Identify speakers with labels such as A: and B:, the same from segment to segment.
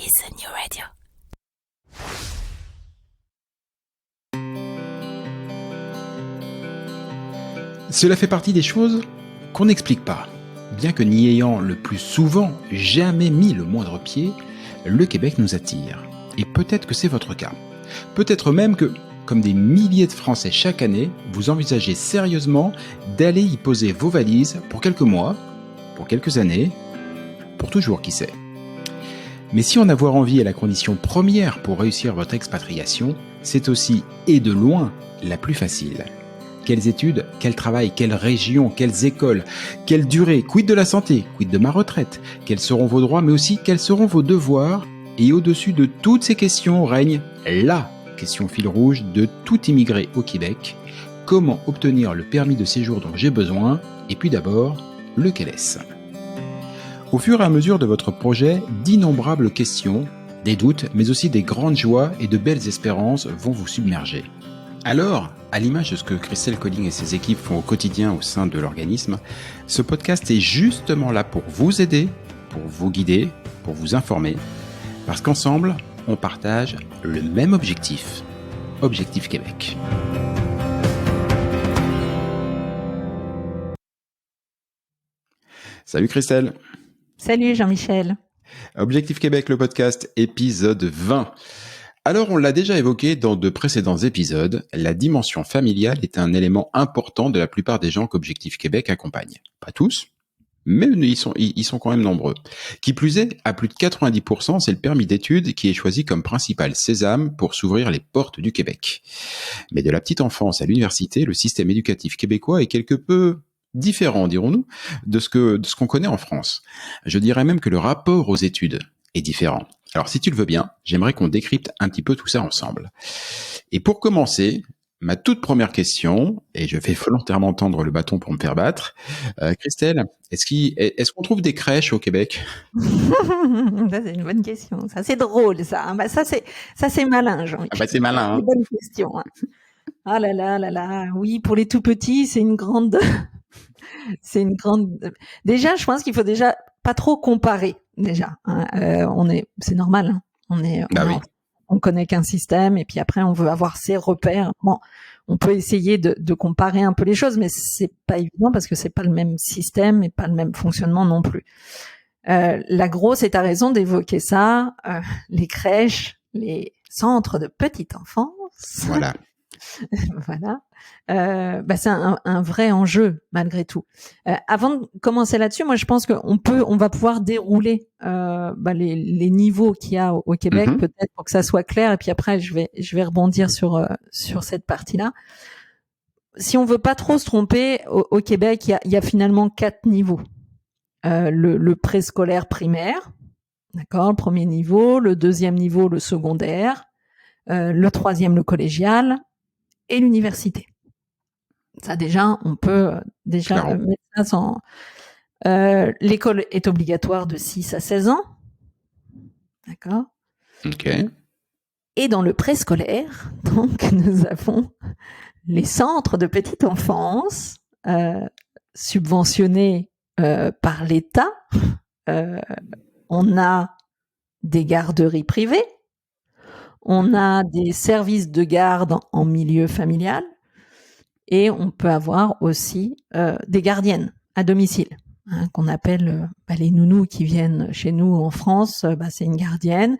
A: is the new radio.
B: Cela fait partie des choses qu'on n'explique pas. Bien que n'y ayant le plus souvent jamais mis le moindre pied, le Québec nous attire. Et peut-être que c'est votre cas. Peut-être même que, comme des milliers de Français chaque année, vous envisagez sérieusement d'aller y poser vos valises pour quelques mois, pour quelques années, pour toujours, qui sait. Mais si en avoir envie est la condition première pour réussir votre expatriation, c'est aussi, et de loin, la plus facile. Quelles études, quel travail, quelle région, quelles écoles, quelle durée, quid de la santé, quid de ma retraite, quels seront vos droits, mais aussi quels seront vos devoirs. Et au-dessus de toutes ces questions règne la question fil rouge de tout immigré au Québec. Comment obtenir le permis de séjour dont j'ai besoin? Et puis d'abord, lequel est-ce? Au fur et à mesure de votre projet, d'innombrables questions, des doutes, mais aussi des grandes joies et de belles espérances vont vous submerger. Alors, à l'image de ce que Christelle Colling et ses équipes font au quotidien au sein de l'organisme, ce podcast est justement là pour vous aider, pour vous guider, pour vous informer, parce qu'ensemble, on partage le même objectif, Objectif Québec. Salut Christelle.
C: Salut Jean-Michel.
B: Objectif Québec, le podcast, épisode 20. Alors, on l'a déjà évoqué dans de précédents épisodes, la dimension familiale est un élément important de la plupart des gens qu'Objectif Québec accompagne. Pas tous, mais ils sont quand même nombreux. Qui plus est, à plus de 90%, c'est le permis d'études qui est choisi comme principal sésame pour s'ouvrir les portes du Québec. Mais de la petite enfance à l'université, le système éducatif québécois est quelque peu différent, dirons-nous, de ce qu'on connaît en France. Je dirais même que le rapport aux études est différent. Alors, si tu le veux bien, j'aimerais qu'on décrypte un petit peu tout ça ensemble. Et pour commencer, ma toute première question, et je vais volontairement tendre le bâton pour me faire battre, Christelle, est-ce qu'on trouve des crèches au Québec?
C: Ça, c'est une bonne question. Ça, c'est drôle, ça. Bah, ça, c'est malin, Jean-Michel.
B: Ah bah, c'est malin, hein.
C: C'est une bonne question. Hein. Ah là là là là. Oui, pour les tout petits, c'est une grande. Déjà, je pense qu'il faut déjà pas trop comparer. Déjà, hein. C'est normal. Hein. On connaît qu'un système, et puis après, on veut avoir ses repères. Bon, on peut essayer de comparer un peu les choses, mais c'est pas évident parce que c'est pas le même système et pas le même fonctionnement non plus. La grosse, et t'as raison d'évoquer ça, les crèches, les centres de petite enfance.
B: Voilà.
C: Voilà. C'est un vrai enjeu malgré tout. Avant de commencer là-dessus, moi je pense on va pouvoir dérouler les niveaux qu'il y a au Québec, peut-être pour que ça soit clair. Et puis après, je vais rebondir sur cette partie-là. Si on veut pas trop se tromper, au Québec, il y a finalement 4 niveaux. Le préscolaire primaire, d'accord, le premier niveau, le deuxième niveau, le secondaire, le troisième, le collégial, et l'université. Ça déjà, on peut déjà mettre ça sans... l'école est obligatoire de 6 à 16 ans. D'accord.
B: Ok.
C: Et dans le préscolaire, donc, nous avons les centres de petite enfance subventionnés par l'État. On a des garderies privées. On a des services de garde en milieu familial et on peut avoir aussi des gardiennes à domicile, hein, qu'on appelle les nounous qui viennent chez nous en France, c'est une gardienne.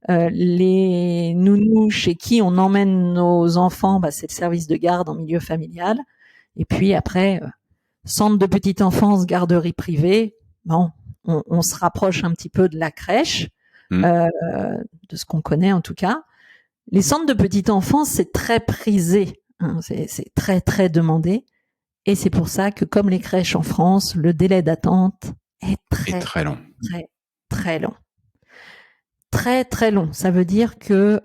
C: Les nounous chez qui on emmène nos enfants, c'est le service de garde en milieu familial. Et puis après, centre de petite enfance, garderie privée, on se rapproche un petit peu de la crèche, de ce qu'on connaît en tout cas. Les centres de petite enfance, c'est très prisé, hein, c'est très très demandé, et c'est pour ça que comme les crèches en France, le délai d'attente est
B: très long.
C: Très long. Très très long. Ça veut dire que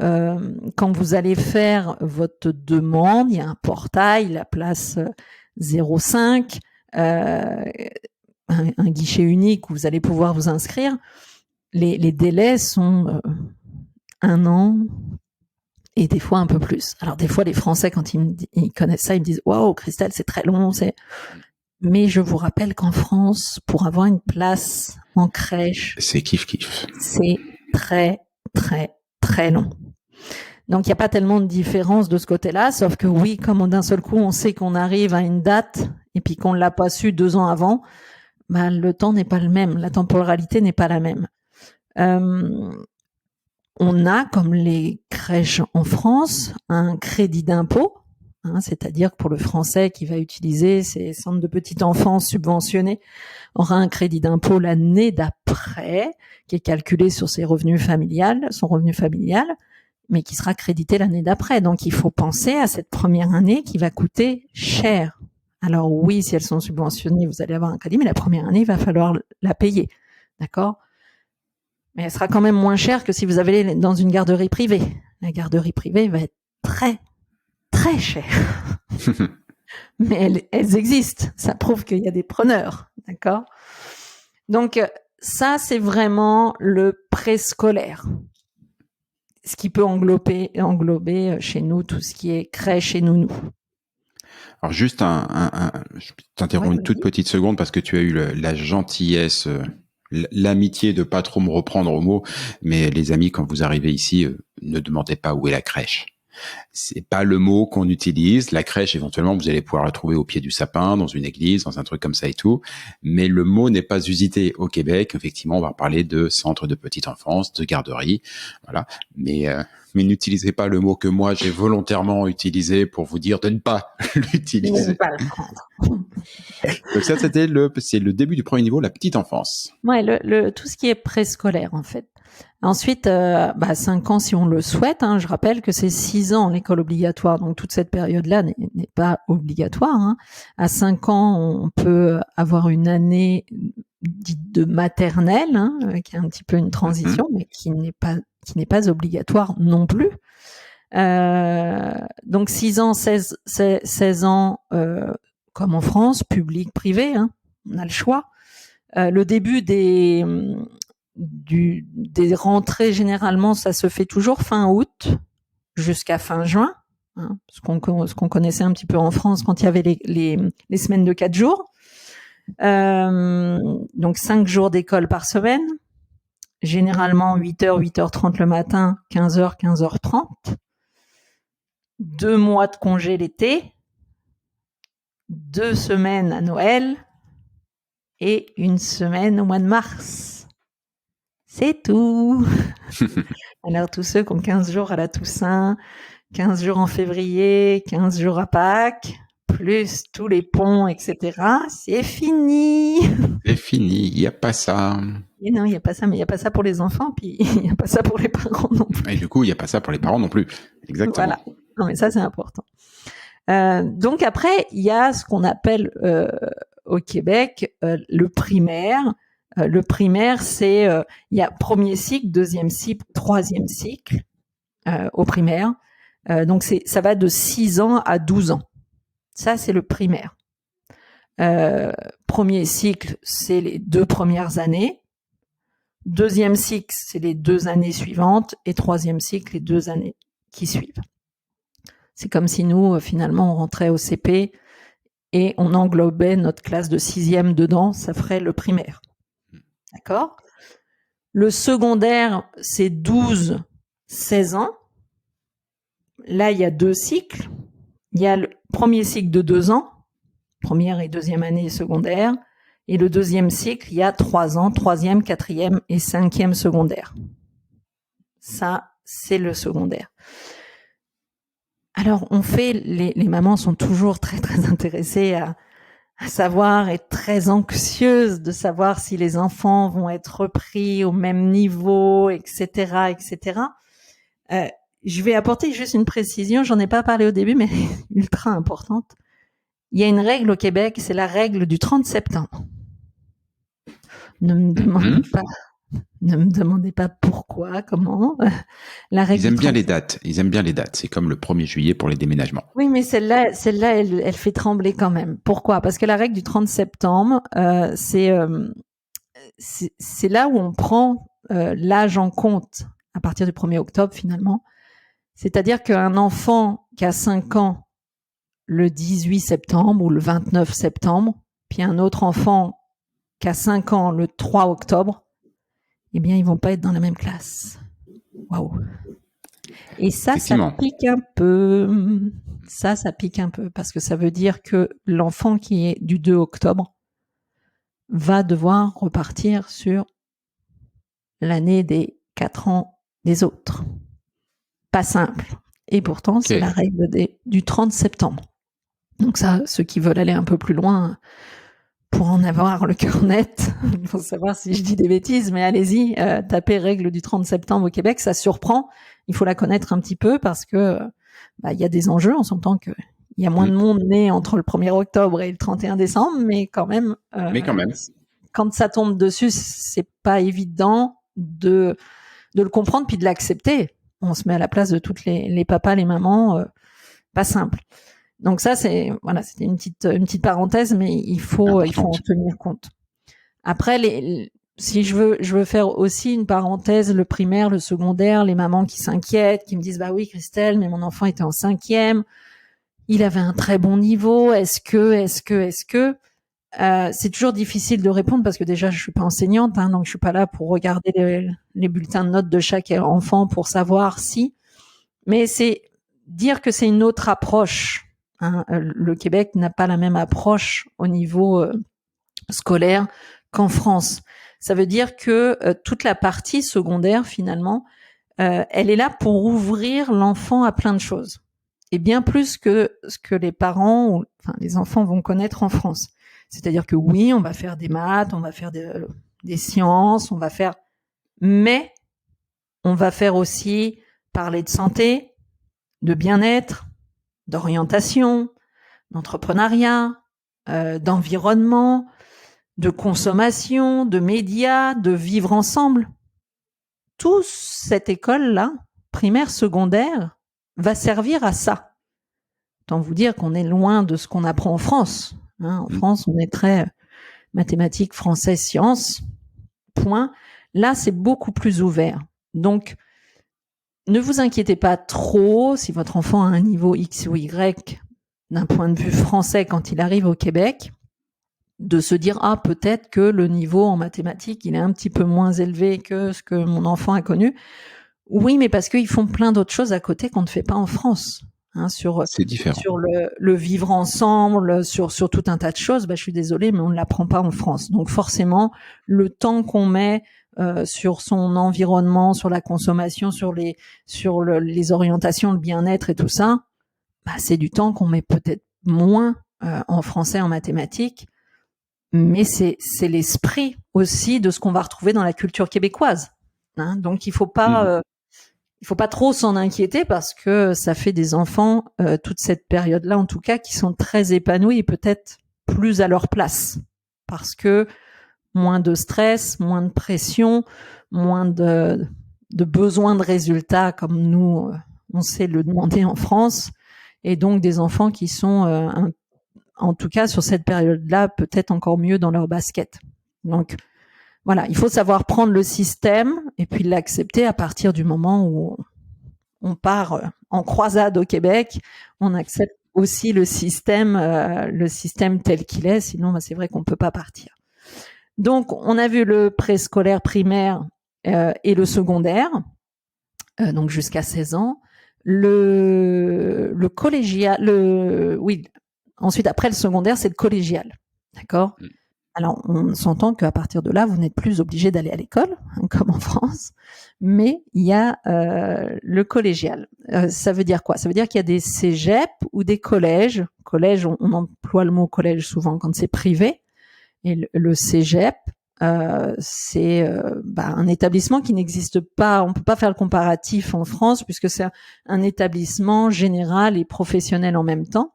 C: quand vous allez faire votre demande, il y a un portail, la place 05, un guichet unique où vous allez pouvoir vous inscrire. Les délais sont 1 an. Et des fois un peu plus. Alors des fois les Français quand ils connaissent ça, ils me disent waouh Christelle c'est très long, Mais je vous rappelle qu'en France pour avoir une place en crèche,
B: c'est kiff.
C: C'est très, très, très long. Donc, il n'y a pas tellement de différence de ce côté-là, sauf que oui, comme d'un seul coup, on sait qu'on arrive à une date et puis qu'on ne l'a pas su 2 ans avant, bah, le temps n'est pas le même, la temporalité n'est pas la même. On a, comme les crèches en France, un crédit d'impôt, c'est-à-dire que pour le Français qui va utiliser ces centres de petite enfance subventionnés, aura un crédit d'impôt l'année d'après, qui est calculé sur son revenu familial, mais qui sera crédité l'année d'après. Donc, il faut penser à cette première année qui va coûter cher. Alors oui, si elles sont subventionnées, vous allez avoir un crédit, mais la première année, il va falloir la payer. D'accord ? Mais elle sera quand même moins chère que si vous allez dans une garderie privée. La garderie privée va être très, très chère. Mais elles existent. Ça prouve qu'il y a des preneurs. D'accord ? Donc, ça, c'est vraiment le préscolaire. Ce qui peut englober chez nous tout ce qui est crèche et nounou.
B: Alors juste je t'interromps une toute petite seconde parce que tu as eu la gentillesse, l'amitié de pas trop me reprendre au mot, mais les amis, quand vous arrivez ici, ne demandez pas où est la crèche. C'est pas le mot qu'on utilise. La crèche, éventuellement, vous allez pouvoir la trouver au pied du sapin, dans une église, dans un truc comme ça et tout. Mais le mot n'est pas usité au Québec. Effectivement, on va parler de centre de petite enfance, de garderie, voilà. Mais n'utilisez pas le mot que moi j'ai volontairement utilisé pour vous dire de ne pas l'utiliser.
C: Ne pas le prendre.
B: Donc ça, c'est le début du premier niveau, la petite enfance.
C: Ouais, tout ce qui est préscolaire en fait. Ensuite, 5 ans si on le souhaite. Je rappelle que c'est 6 ans l'école obligatoire, donc toute cette période-là n'est pas obligatoire. À 5 ans, on peut avoir une année dite de maternelle, qui est un petit peu une transition, mais qui n'est pas obligatoire non plus. Donc 6 ans, 16 ans, comme en France, public, privé, on a le choix. Le début des rentrées, généralement, ça se fait toujours fin août jusqu'à fin juin, ce qu'on connaissait un petit peu en France quand il y avait les semaines de 4 jours. Donc 5 jours d'école par semaine, généralement 8h, 8h30 le matin, 15h, 15h30. 2 mois de congé l'été, 2 semaines à Noël et 1 semaine au mois de mars. C'est tout. Alors, tous ceux qui ont 15 jours à la Toussaint, 15 jours en février, 15 jours à Pâques, plus tous les ponts, etc., c'est fini.
B: C'est fini, il n'y a pas ça.
C: Et non, il n'y a pas ça, mais il n'y a pas ça pour les enfants, puis il n'y a pas ça pour les parents non plus.
B: Et du coup, il n'y a pas ça pour les parents non plus. Exactement.
C: Voilà. Non, mais ça, c'est important. Donc après, il y a ce qu'on appelle au Québec le primaire. Le primaire, c'est il y a premier cycle, deuxième cycle, troisième cycle au primaire. Donc ça va de 6 ans à 12 ans. Ça, c'est le primaire. Premier cycle, c'est les 2 premières années. Deuxième cycle, c'est les 2 années suivantes. Et troisième cycle, les 2 années qui suivent. C'est comme si nous, finalement, on rentrait au CP et on englobait notre classe de 6e dedans. Ça ferait le primaire. D'accord ? Le secondaire, c'est 12-16 ans. Là, il y a 2 cycles. Il y a le premier cycle de 2 ans, première et deuxième année secondaire. Et le deuxième cycle, il y a 3 ans, 3e, 4e et 5e secondaire. Ça, c'est le secondaire. Alors, les mamans sont toujours très, très intéressées à savoir, être très anxieuse de savoir si les enfants vont être repris au même niveau, etc., etc. Je vais apporter juste une précision, j'en ai pas parlé au début, mais ultra importante. Il y a une règle au Québec, c'est la règle du 30 septembre. Ne me demandez pas pourquoi, comment. La règle
B: Ils aiment bien les dates. C'est comme le 1er juillet pour les déménagements.
C: Oui, mais celle-là, elle fait trembler quand même. Pourquoi ? Parce que la règle du 30 septembre, c'est là où on prend l'âge en compte à partir du 1er octobre, finalement. C'est-à-dire qu'un enfant qui a 5 ans le 18 septembre ou le 29 septembre, puis un autre enfant qui a 5 ans le 3 octobre, eh bien, ils vont pas être dans la même classe. Waouh. Et ça pique un peu. Ça pique un peu parce que ça veut dire que l'enfant qui est du 2 octobre va devoir repartir sur l'année des 4 ans des autres. Pas simple. Et pourtant, c'est la règle du 30 septembre. Donc ça, ceux qui veulent aller un peu plus loin pour en avoir le cœur net, il faut savoir si je dis des bêtises, mais allez-y, tapez règle du 30 septembre au Québec, ça surprend. Il faut la connaître un petit peu parce que il y a des enjeux. On s'entend que il y a moins de monde né entre le 1er octobre et le 31 décembre, mais quand même. Quand ça tombe dessus, c'est pas évident de le comprendre puis de l'accepter. On se met à la place de toutes les papas, les mamans, pas simple. Donc ça, c'était une petite parenthèse, mais il faut en tenir compte. Après, si je veux faire aussi une parenthèse, le primaire, le secondaire, les mamans qui s'inquiètent, qui me disent, bah oui, Christelle, mais mon enfant était en 5e, il avait un très bon niveau, est-ce que, c'est toujours difficile de répondre parce que déjà, je suis pas enseignante, donc je suis pas là pour regarder les bulletins de notes de chaque enfant pour savoir si, mais c'est dire que c'est une autre approche. Le Québec n'a pas la même approche au niveau scolaire qu'en France. Ça veut dire que toute la partie secondaire, finalement, elle est là pour ouvrir l'enfant à plein de choses. Et bien plus que ce que les parents, les enfants vont connaître en France. C'est-à-dire que oui, on va faire des maths, on va faire des sciences, mais on va faire aussi parler de santé, de bien-être, d'orientation, d'entrepreneuriat, d'environnement, de consommation, de médias, de vivre ensemble. Toute cette école-là, primaire, secondaire, va servir à ça. Autant vous dire qu'on est loin de ce qu'on apprend en France. En France, on est très mathématiques, français, sciences, point. Là, c'est beaucoup plus ouvert. Donc, ne vous inquiétez pas trop si votre enfant a un niveau X ou Y d'un point de vue français quand il arrive au Québec, de se dire « Ah, peut-être que le niveau en mathématiques, il est un petit peu moins élevé que ce que mon enfant a connu. » Oui, mais parce qu'ils font plein d'autres choses à côté qu'on ne fait pas en France.
B: C'est différent.
C: Sur le vivre ensemble, sur tout un tas de choses, je suis désolée, mais on ne l'apprend pas en France. Donc forcément, le temps qu'on met sur son environnement, sur la consommation, sur les orientations, le bien-être et tout ça, c'est du temps qu'on met peut-être moins en français, en mathématiques, mais c'est l'esprit aussi de ce qu'on va retrouver dans la culture québécoise. Donc il faut pas trop s'en inquiéter parce que ça fait des enfants toute cette période-là, en tout cas, qui sont très épanouis et peut-être plus à leur place parce que moins de stress, moins de pression, moins de besoin de résultats comme nous, on sait le demander en France, et donc des enfants qui sont, en tout cas sur cette période-là, peut-être encore mieux dans leur basket. Donc voilà, il faut savoir prendre le système et puis l'accepter à partir du moment où on part en croisade au Québec, on accepte aussi le système tel qu'il est, sinon c'est vrai qu'on peut pas partir. Donc, on a vu le préscolaire primaire et le secondaire, donc jusqu'à 16 ans. Le collégial, ensuite après le secondaire, c'est le collégial, d'accord ? Alors, on s'entend qu'à partir de là, vous n'êtes plus obligé d'aller à l'école, comme en France, mais il y a le collégial. Ça veut dire quoi ? Ça veut dire qu'il y a des cégeps ou des collèges. Collège, on emploie le mot collège souvent quand c'est privé. Et le cégep, c'est un établissement qui n'existe pas. On peut pas faire le comparatif en France puisque c'est un établissement général et professionnel en même temps.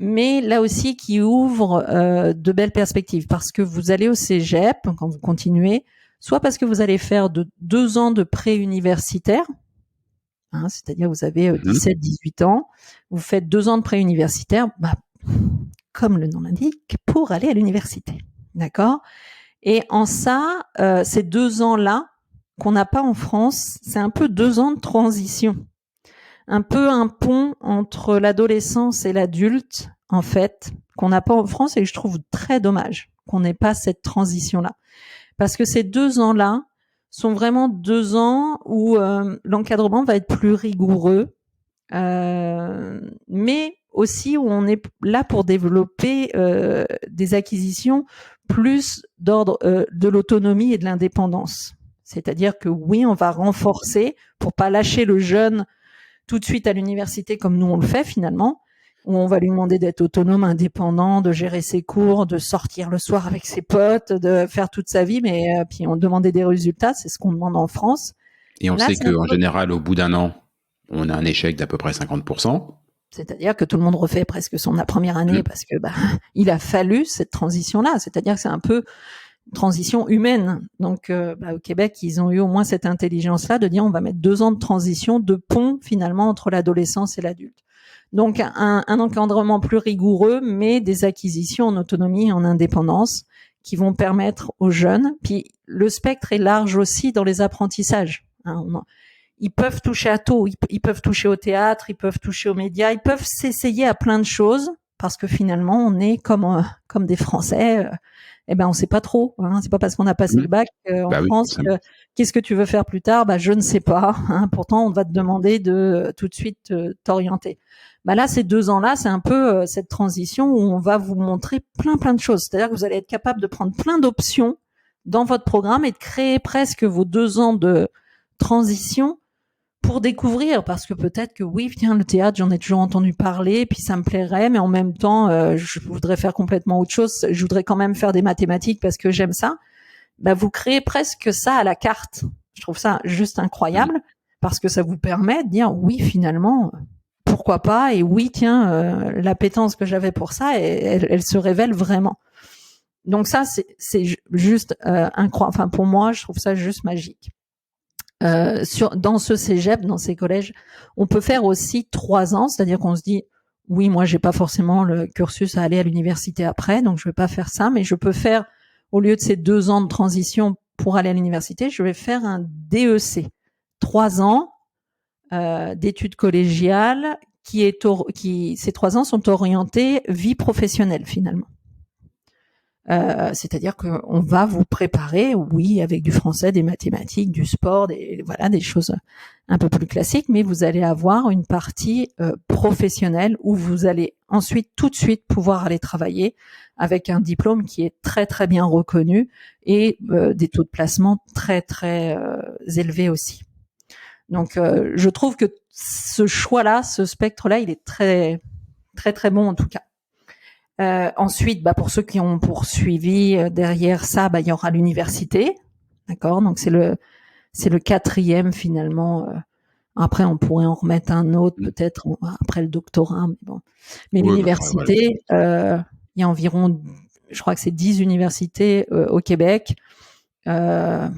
C: Mais là aussi qui ouvre de belles perspectives parce que vous allez au cégep quand vous continuez, soit parce que vous allez faire 2 ans de pré-universitaire, c'est-à-dire vous avez 17-18 ans, vous faites 2 ans de pré-universitaire, comme le nom l'indique, pour aller à l'université, d'accord ? Et en ça, ces 2 ans-là qu'on n'a pas en France, c'est un peu 2 ans de transition. Un peu un pont entre l'adolescence et l'adulte, en fait, qu'on n'a pas en France, et je trouve très dommage qu'on n'ait pas cette transition-là. Parce que ces 2 ans-là sont vraiment 2 ans où l'encadrement va être plus rigoureux, mais aussi où on est là pour développer des acquisitions plus d'ordre de l'autonomie et de l'indépendance. C'est-à-dire que oui, on va renforcer pour pas lâcher le jeune tout de suite à l'université comme nous on le fait finalement, où on va lui demander d'être autonome, indépendant, de gérer ses cours, de sortir le soir avec ses potes, de faire toute sa vie, mais puis on demandait des résultats, c'est ce qu'on demande en France.
B: Et on
C: Là,
B: sait
C: c'est un
B: qu'en
C: peu...
B: général, au bout d'un an, on a un échec d'à peu près 50%.
C: C'est-à-dire que tout le monde refait presque son première année parce que il a fallu cette transition-là. C'est-à-dire que c'est un peu une transition humaine. Donc au Québec, ils ont eu au moins cette intelligence-là de dire on va mettre 2 ans de transition, de pont finalement entre l'adolescence et l'adulte. Donc un encadrement plus rigoureux, mais des acquisitions en autonomie et en indépendance qui vont permettre aux jeunes. Puis le spectre est large aussi dans les apprentissages. Ils peuvent toucher à tout. Ils peuvent toucher au théâtre, ils peuvent toucher aux médias, ils peuvent s'essayer à plein de choses parce que finalement on est comme des Français. On sait pas trop. C'est pas parce qu'on a passé le bac en France que qu'est-ce que tu veux faire plus tard. Je ne sais pas. Pourtant on va te demander de tout de suite t'orienter. Là, ces 2 ans-là, c'est un peu cette transition où on va vous montrer plein de choses. C'est-à-dire que vous allez être capable de prendre plein d'options dans votre programme et de créer presque vos 2 ans de transition pour découvrir, parce que peut-être que oui, tiens, le théâtre, j'en ai toujours entendu parler, puis ça me plairait, mais en même temps, je voudrais faire complètement autre chose. Je voudrais quand même faire des mathématiques parce que j'aime ça. Vous créez presque ça à la carte. Je trouve ça juste incroyable parce que ça vous permet de dire oui, finalement, pourquoi pas, et oui, tiens, l'appétence que j'avais pour ça, elle se révèle vraiment. Donc ça, c'est juste incroyable. Enfin, pour moi, je trouve ça juste magique. Dans ce cégep, dans ces collèges, on peut faire aussi 3 ans, c'est-à-dire qu'on se dit, oui, moi, j'ai pas forcément le cursus à aller à l'université après, donc je vais pas faire ça, mais je peux faire, au lieu de ces 2 ans de transition pour aller à l'université, je vais faire un DEC. 3 ans d'études collégiales ces 3 ans sont orientés vie professionnelle finalement. C'est-à-dire qu'on va vous préparer, oui, avec du français, des mathématiques, du sport, des choses un peu plus classiques, mais vous allez avoir une partie professionnelle où vous allez ensuite tout de suite pouvoir aller travailler avec un diplôme qui est très très bien reconnu et des taux de placement très très élevés aussi. Donc je trouve que ce choix-là, ce spectre-là, il est très très très bon en tout cas. Ensuite, pour ceux qui ont poursuivi derrière ça, il y aura l'université, d'accord. Donc c'est le 4e finalement. Après, on pourrait en remettre un autre peut-être après le doctorat, mais bon. Mais l'université, il y a environ, je crois que c'est 10 universités au Québec. Dans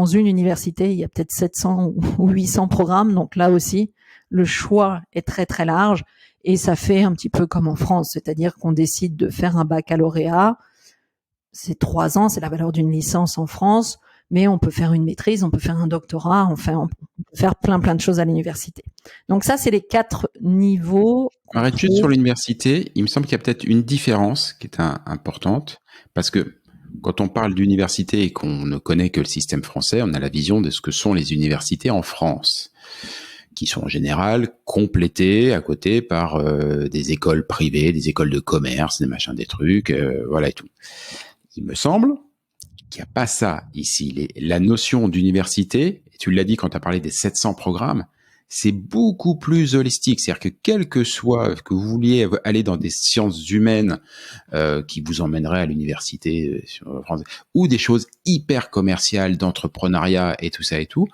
C: une université, il y a peut-être 700 ou 800 programmes, donc là aussi, le choix est très très large. Et ça fait un petit peu comme en France, c'est-à-dire qu'on décide de faire un baccalauréat, c'est 3 ans, c'est la valeur d'une licence en France, mais on peut faire une maîtrise, on peut faire un doctorat, enfin, on peut faire plein de choses à l'université. Donc ça, c'est les 4 niveaux.
B: Arrête juste sur l'université, il me semble qu'il y a peut-être une différence qui est importante, parce que quand on parle d'université et qu'on ne connaît que le système français, on a la vision de ce que sont les universités en France, qui sont en général complétées à côté par des écoles privées, des écoles de commerce, des machins, des trucs, voilà et tout. Il me semble qu'il n'y a pas ça ici. La notion d'université, et tu l'as dit quand tu as parlé des 700 programmes, c'est beaucoup plus holistique. C'est-à-dire que quel que soit que vous vouliez aller dans des sciences humaines qui vous emmèneraient à l'université ou des choses hyper commerciales, d'entrepreneuriat et tout ça et tout,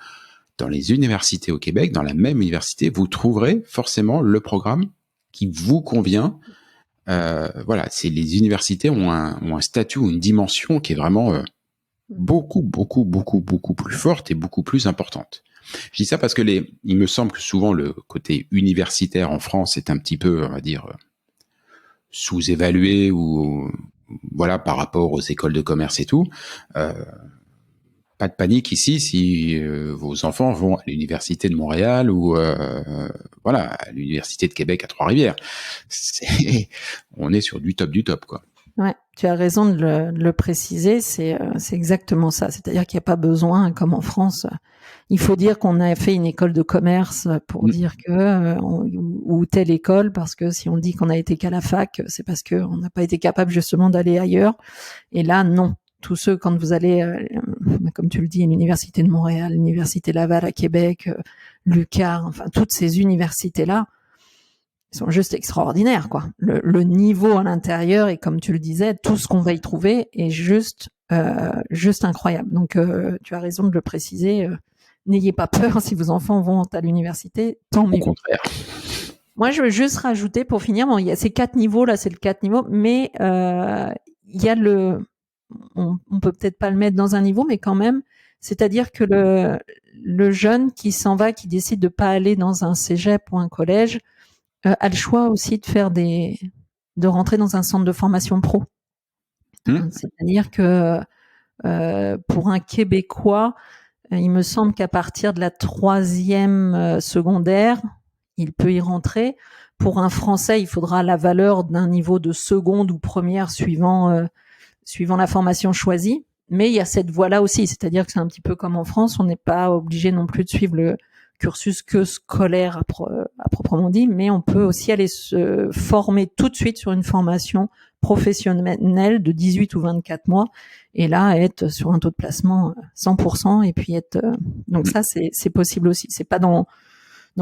B: dans les universités au Québec, dans la même université, vous trouverez forcément le programme qui vous convient. C'est les universités ont un statut, une dimension qui est vraiment beaucoup plus forte et beaucoup plus importante. Je dis ça parce que il me semble que souvent le côté universitaire en France est un petit peu, on va dire, sous-évalué ou par rapport aux écoles de commerce et tout. Pas de panique ici si vos enfants vont à l'université de Montréal ou à l'université de Québec à Trois-Rivières. On est sur du top quoi.
C: Ouais, tu as raison de le préciser, c'est exactement ça. C'est-à-dire qu'il n'y a pas besoin, comme en France, il faut dire qu'on a fait une école de commerce pour dire que ou telle école, parce que si on dit qu'on a été qu'à la fac, c'est parce qu'on n'a pas été capable justement d'aller ailleurs. Et là, non. Tous ceux, quand vous allez, comme tu le dis, à l'Université de Montréal, l'Université Laval à Québec, l'UQAR, enfin toutes ces universités-là, sont juste extraordinaires, quoi. Le niveau à l'intérieur et comme tu le disais, tout ce qu'on va y trouver est juste incroyable. Donc tu as raison de le préciser. N'ayez pas peur si vos enfants vont à l'université, tant mieux.
B: Au contraire.
C: Moi, je veux juste rajouter pour finir, bon, il y a ces 4 niveaux là, c'est le 4 niveaux, mais il y a on peut peut-être pas le mettre dans un niveau, mais quand même, c'est-à-dire que le jeune qui s'en va, qui décide de pas aller dans un cégep ou un collège, a le choix aussi de rentrer dans un centre de formation pro. C'est-à-dire que pour un Québécois, il me semble qu'à partir de la 3e secondaire, il peut y rentrer. Pour un Français, il faudra la valeur d'un niveau de seconde ou première suivant la formation choisie. Mais il y a cette voie-là aussi, c'est-à-dire que c'est un petit peu comme en France, on n'est pas obligé non plus de suivre le cursus que scolaire à proprement dit, mais on peut aussi aller se former tout de suite sur une formation professionnelle de 18 ou 24 mois et là être sur un taux de placement 100% et puis être donc ça c'est possible aussi. C'est pas dans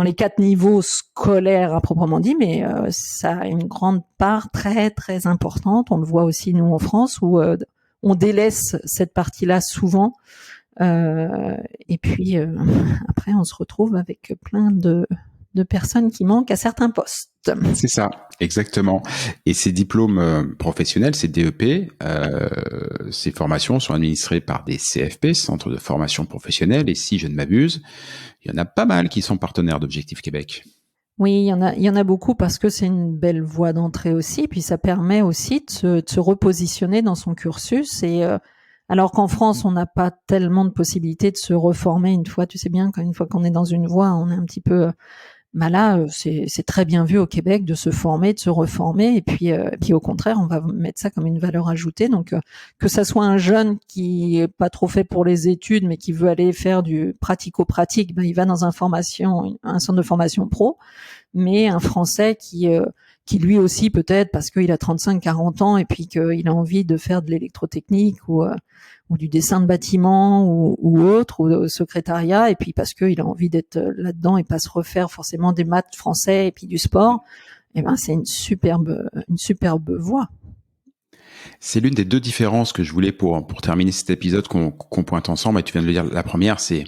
C: les 4 niveaux scolaires à proprement dit, mais ça a une grande part très très importante. On le voit aussi nous en France où on délaisse cette partie-là souvent. Et puis après, on se retrouve avec plein de personnes qui manquent à certains postes.
B: C'est ça, exactement. Et ces diplômes professionnels, ces DEP, ces formations sont administrées par des CFP, Centres de formation professionnelle, et si je ne m'abuse, il y en a pas mal qui sont partenaires d'Objectif Québec.
C: Oui, il y en a beaucoup parce que c'est une belle voie d'entrée aussi, puis ça permet aussi de se repositionner dans son cursus et alors qu'en France, on n'a pas tellement de possibilités de se reformer une fois, tu sais bien, une fois qu'on est dans une voie, on est un petit peu là, c'est très bien vu au Québec de se former, de se reformer, et puis au contraire, on va mettre ça comme une valeur ajoutée. Donc, que ça soit un jeune qui est pas trop fait pour les études, mais qui veut aller faire du pratico-pratique, il va dans un centre de formation pro. Mais un Français qui lui aussi peut-être parce qu'il a 35-40 ans et puis qu'il a envie de faire de l'électrotechnique ou du dessin de bâtiment ou autre, ou au secrétariat, et puis parce qu'il a envie d'être là-dedans et pas se refaire forcément des maths français et puis du sport, c'est une superbe voie.
B: C'est l'une des 2 différences que je voulais pour terminer cet épisode qu'on pointe ensemble, et tu viens de le dire. La première, c'est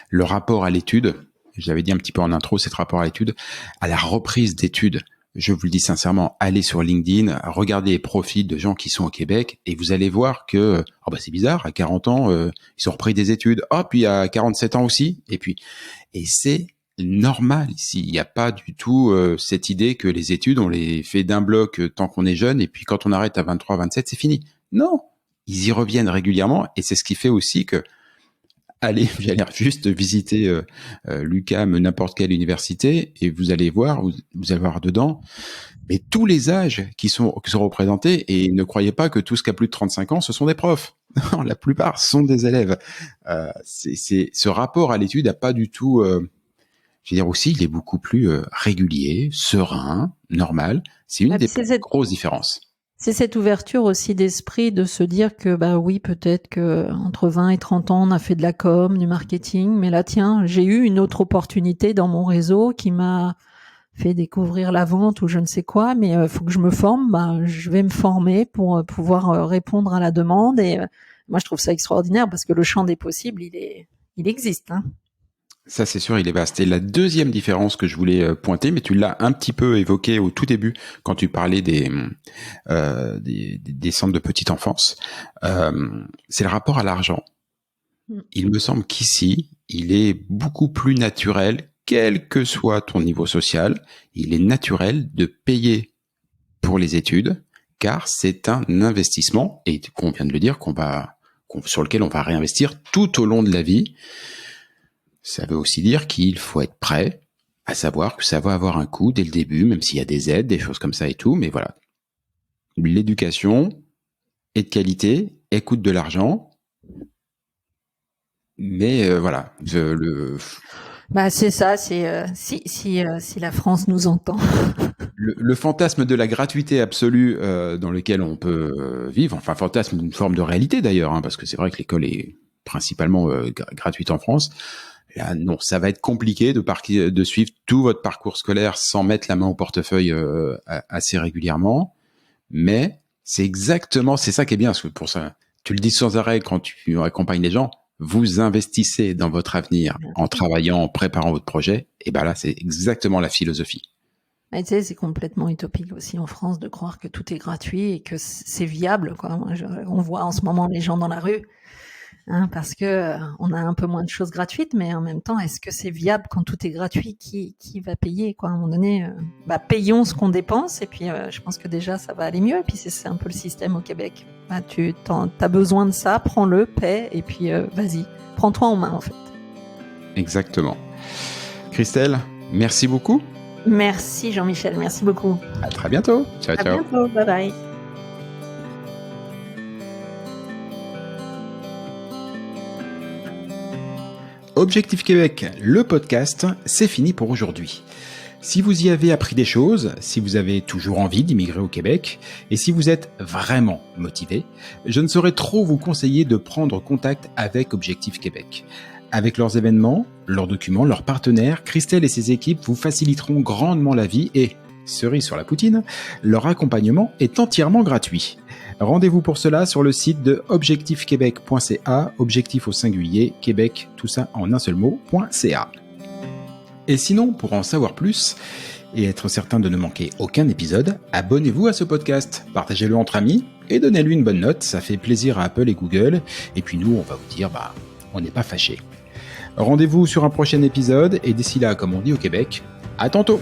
B: le rapport à l'étude. J'avais dit un petit peu en intro, c'est rapport à l'étude, à la reprise d'études. Je vous le dis sincèrement, allez sur LinkedIn, regardez les profils de gens qui sont au Québec et vous allez voir que c'est bizarre, à 40 ans, ils ont repris des études. Puis à 47 ans aussi. Et c'est normal ici. Il n'y a pas du tout cette idée que les études, on les fait d'un bloc tant qu'on est jeune et puis quand on arrête à 23, 27, c'est fini. Non, ils y reviennent régulièrement et c'est ce qui fait aussi que allez juste visiter l'UQAM, n'importe quelle université, et vous allez voir dedans mais tous les âges qui sont représentés, et ne croyez pas que tout ce qui a plus de 35 ans, ce sont des profs. Non, la plupart sont des élèves. C'est ce rapport à l'étude n'a pas du tout... je veux dire aussi, il est beaucoup plus régulier, serein, normal. C'est une des grosses différences.
C: C'est cette ouverture aussi d'esprit de se dire que oui, peut-être que entre 20 et 30 ans, on a fait de la com, du marketing, mais là tiens, j'ai eu une autre opportunité dans mon réseau qui m'a fait découvrir la vente ou je ne sais quoi, mais faut que je me forme, je vais me former pour pouvoir répondre à la demande et moi je trouve ça extraordinaire parce que le champ des possibles, il existe, hein.
B: Ça, c'est sûr, il est vaste. Et la deuxième différence que je voulais pointer, mais tu l'as un petit peu évoqué au tout début quand tu parlais des centres de petite enfance, c'est le rapport à l'argent. Il me semble qu'ici, il est beaucoup plus naturel, quel que soit ton niveau social, il est naturel de payer pour les études, car c'est un investissement, et qu'on vient de le dire, sur lequel on va réinvestir tout au long de la vie. Ça veut aussi dire qu'il faut être prêt à savoir que ça va avoir un coût dès le début, même s'il y a des aides, des choses comme ça et tout, mais voilà. L'éducation, est de qualité, et coûte de l'argent. Mais voilà,
C: C'est ça, c'est si la France nous entend.
B: le fantasme de la gratuité absolue dans lequel on peut vivre, enfin fantasme d'une forme de réalité d'ailleurs, parce que c'est vrai que l'école est principalement gratuite en France. Là, non, ça va être compliqué de suivre tout votre parcours scolaire sans mettre la main au portefeuille assez régulièrement. Mais c'est ça qui est bien, parce que pour ça, tu le dis sans arrêt quand tu accompagnes les gens, vous investissez dans votre avenir en travaillant, en préparant votre projet, et ben là, c'est exactement la philosophie.
C: Tu sais, c'est complètement utopique aussi en France de croire que tout est gratuit et que c'est viable, quoi. On voit en ce moment les gens dans la rue, parce que on a un peu moins de choses gratuites, mais en même temps, est-ce que c'est viable quand tout est gratuit? Qui va payer, quoi? À un moment donné, payons ce qu'on dépense, et puis je pense que déjà ça va aller mieux. Et puis c'est un peu le système au Québec. Tu as besoin de ça, prends-le, paie, et puis vas-y, prends-toi en main en fait.
B: Exactement. Christelle, merci beaucoup.
C: Merci Jean-Michel, merci beaucoup.
B: À très bientôt. Ciao, ciao.
C: À bientôt, bye bye.
B: Objectif Québec, le podcast, c'est fini pour aujourd'hui. Si vous y avez appris des choses, si vous avez toujours envie d'immigrer au Québec, et si vous êtes vraiment motivé, je ne saurais trop vous conseiller de prendre contact avec Objectif Québec. Avec leurs événements, leurs documents, leurs partenaires, Christelle et ses équipes vous faciliteront grandement la vie et, cerise sur la poutine, leur accompagnement est entièrement gratuit. Rendez-vous pour cela sur le site de objectifquebec.ca, objectif au singulier, Québec, tout ça en un seul mot.ca. Et sinon, pour en savoir plus et être certain de ne manquer aucun épisode, abonnez-vous à ce podcast, partagez-le entre amis et donnez-lui une bonne note, ça fait plaisir à Apple et Google, et puis nous, on va vous dire, on n'est pas fâchés. Rendez-vous sur un prochain épisode, et d'ici là, comme on dit au Québec, à tantôt!